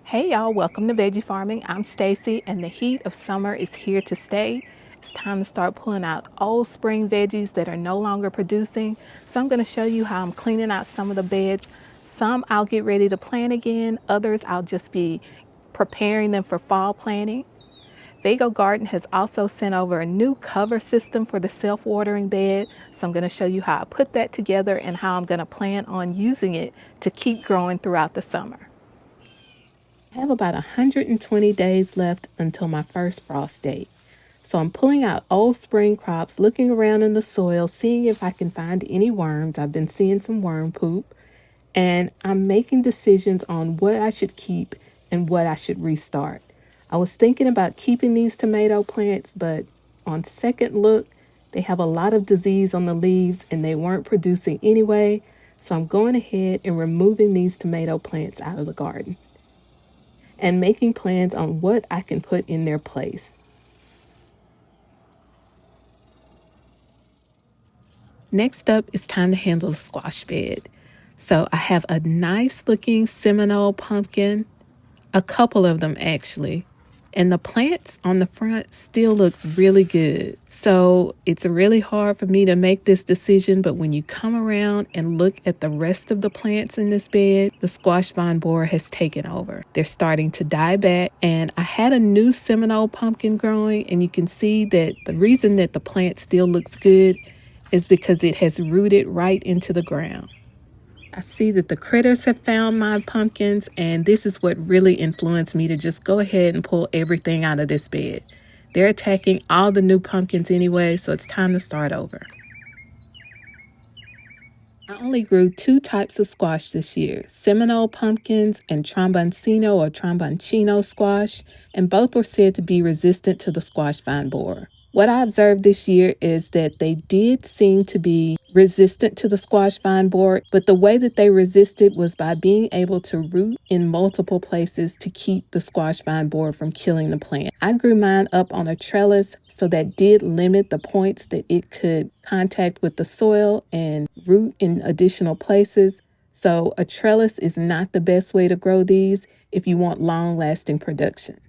Hey y'all, welcome to Veggie Farming. I'm Stacy and the heat of summer is here to stay. It's time to start pulling out old spring veggies that are no longer producing. So I'm going to show you how I'm cleaning out some of the beds. Some I'll get ready to plant again. Others I'll just be preparing them for fall planting. Vego Garden has also sent over a new cover system for the self-watering bed. So I'm going to show you how I put that together and how I'm going to plan on using it to keep growing throughout the summer. I have about 120 days left until my first frost date. So I'm pulling out old spring crops, looking around in the soil, seeing if I can find any worms. I've been seeing some worm poop, and I'm making decisions on what I should keep and what I should restart. I was thinking about keeping these tomato plants, but on second look, they have a lot of disease on the leaves and they weren't producing anyway. So I'm going ahead and removing these tomato plants out of the garden and making plans on what I can put in their place. Next up, it's time to handle the squash bed. So I have a nice looking Seminole pumpkin, a couple of them actually, and the plants on the front still look really good. So it's really hard for me to make this decision, but when you come around and look at the rest of the plants in this bed, the squash vine borer has taken over. They're starting to die back, and I had a new Seminole pumpkin growing, and you can see that the reason that the plant still looks good is because it has rooted right into the ground. I see that the critters have found my pumpkins, and this is what really influenced me to just go ahead and pull everything out of this bed. They're attacking all the new pumpkins anyway, so it's time to start over. I only grew two types of squash this year, Seminole pumpkins and tromboncino or tromboncino squash, and both were said to be resistant to the squash vine borer. What I observed this year is that they did seem to be resistant to the squash vine borer, but the way that they resisted was by being able to root in multiple places to keep the squash vine borer from killing the plant. I grew mine up on a trellis, so that did limit the points that it could contact with the soil and root in additional places. So a trellis is not the best way to grow these if you want long-lasting production.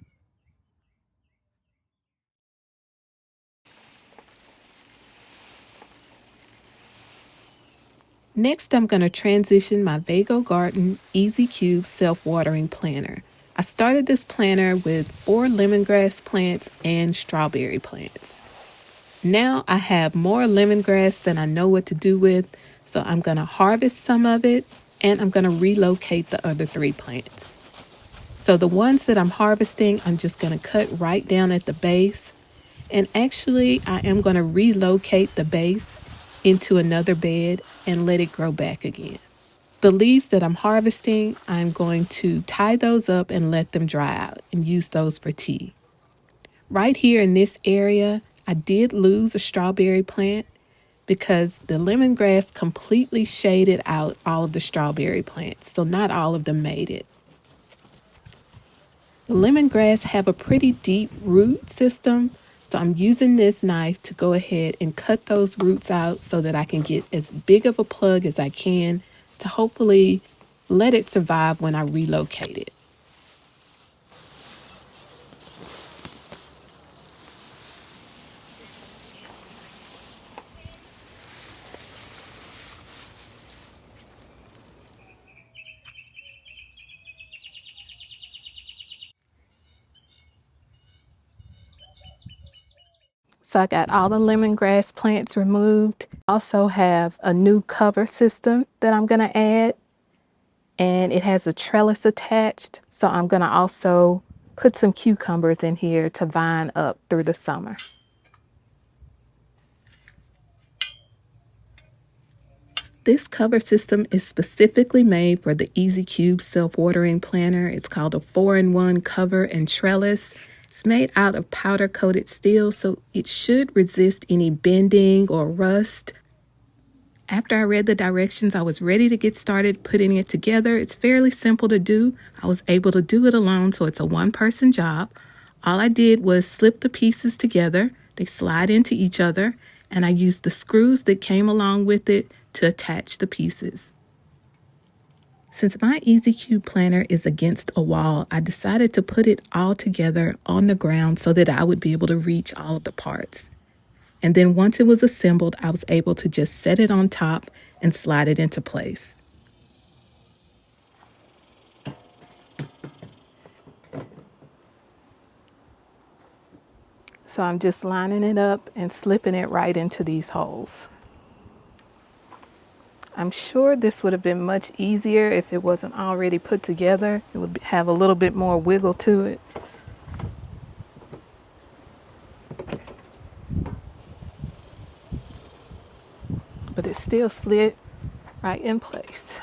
Next, I'm going to transition my Vego Garden EZCube self-watering planter. I started this planter with 4 lemongrass plants and strawberry plants. Now I have more lemongrass than I know what to do with, so I'm going to harvest some of it and I'm going to relocate the other 3 plants. So the ones that I'm harvesting, I'm just going to cut right down at the base. And actually, I am going to relocate the base into another bed and let it grow back again. The leaves that I'm harvesting, I'm going to tie those up and let them dry out and use those for tea. Right here in this area, I did lose a strawberry plant because the lemongrass completely shaded out all of the strawberry plants, so not all of them made it. The lemongrass have a pretty deep root system, so I'm using this knife to go ahead and cut those roots out so that I can get as big of a plug as I can to hopefully let it survive when I relocate it. So I got all the lemongrass plants removed. Also have a new cover system that I'm going to add. And it has a trellis attached. So I'm going to also put some cucumbers in here to vine up through the summer. This cover system is specifically made for the EZCube self-watering planter. It's called a 4-in-1 cover and trellis. It's made out of powder-coated steel, so it should resist any bending or rust. After I read the directions, I was ready to get started putting it together. It's fairly simple to do. I was able to do it alone, so it's a one-person job. All I did was slip the pieces together. They slide into each other, and I used the screws that came along with it to attach the pieces. Since my EZCube planter is against a wall, I decided to put it all together on the ground so that I would be able to reach all of the parts. And then once it was assembled, I was able to just set it on top and slide it into place. So I'm just lining it up and slipping it right into these holes. I'm sure this would have been much easier if it wasn't already put together. It would have a little bit more wiggle to it. But it still slid right in place.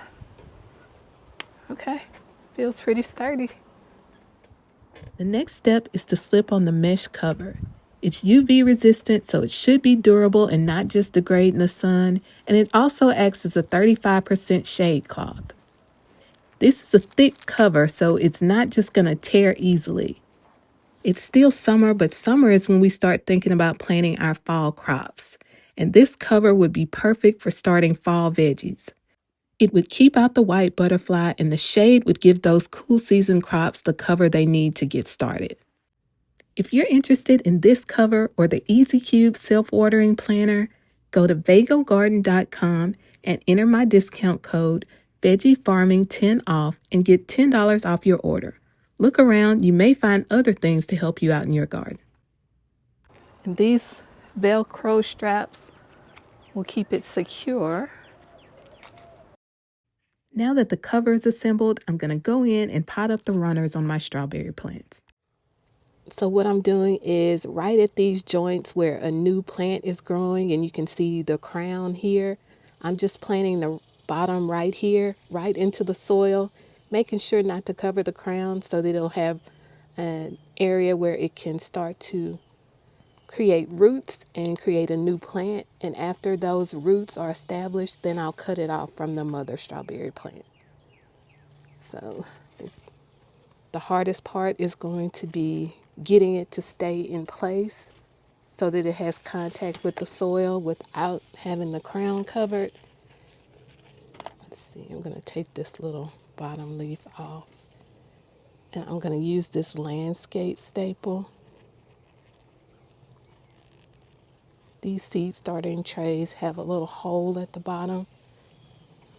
Okay, feels pretty sturdy. The next step is to slip on the mesh cover. It's UV resistant, so it should be durable and not just degrade in the sun, and it also acts as a 35% shade cloth. This is a thick cover, so it's not just going to tear easily. It's still summer, but summer is when we start thinking about planting our fall crops, and this cover would be perfect for starting fall veggies. It would keep out the white butterfly, and the shade would give those cool season crops the cover they need to get started. If you're interested in this cover or the EZCube self-watering planter, go to vegogarden.com and enter my discount code VeggieFarming10OFF and get $10 off your order. Look around, you may find other things to help you out in your garden. And these Velcro straps will keep it secure. Now that the cover is assembled, I'm going to go in and pot up the runners on my strawberry plants. So what I'm doing is right at these joints where a new plant is growing, and you can see the crown here, I'm just planting the bottom right here, right into the soil, making sure not to cover the crown so that it'll have an area where it can start to create roots and create a new plant. And after those roots are established, then I'll cut it off from the mother strawberry plant. So the hardest part is going to be getting it to stay in place so that it has contact with the soil without having the crown covered. Let's see, I'm going to take this little bottom leaf off, and I'm going to use this landscape staple. These seed starting trays have a little hole at the bottom.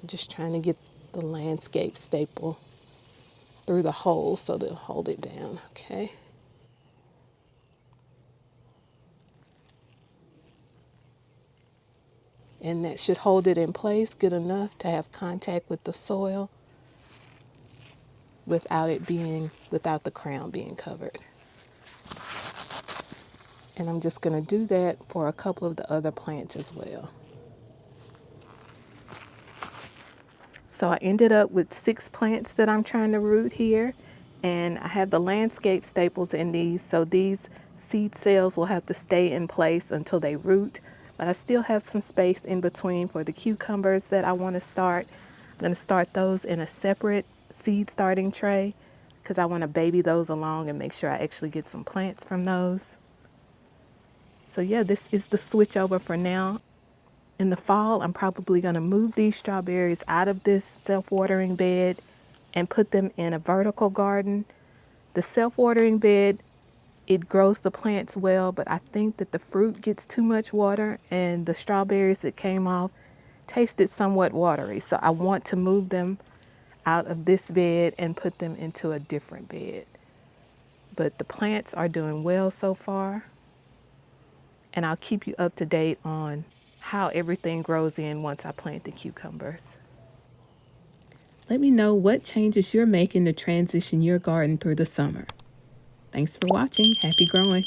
I'm just trying to get the landscape staple through the hole so that it'll hold it down, okay? And that should hold it in place good enough to have contact with the soil without the crown being covered. And I'm just going to do that for a couple of the other plants as well. So I ended up with 6 plants that I'm trying to root here, and I have the landscape staples in these, so these seed cells will have to stay in place until they root. But I still have some space in between for the cucumbers that I want to start. I'm going to start those in a separate seed starting tray because I want to baby those along and make sure I actually get some plants from those. So yeah, this is the switch over for now. In the fall, I'm probably going to move these strawberries out of this self-watering bed and put them in a vertical garden. The self-watering bed, it grows the plants well, but I think that the fruit gets too much water, and the strawberries that came off tasted somewhat watery. So I want to move them out of this bed and put them into a different bed. But the plants are doing well so far, and I'll keep you up to date on how everything grows in once I plant the cucumbers. Let me know what changes you're making to transition your garden through the summer. Thanks for watching. Happy growing.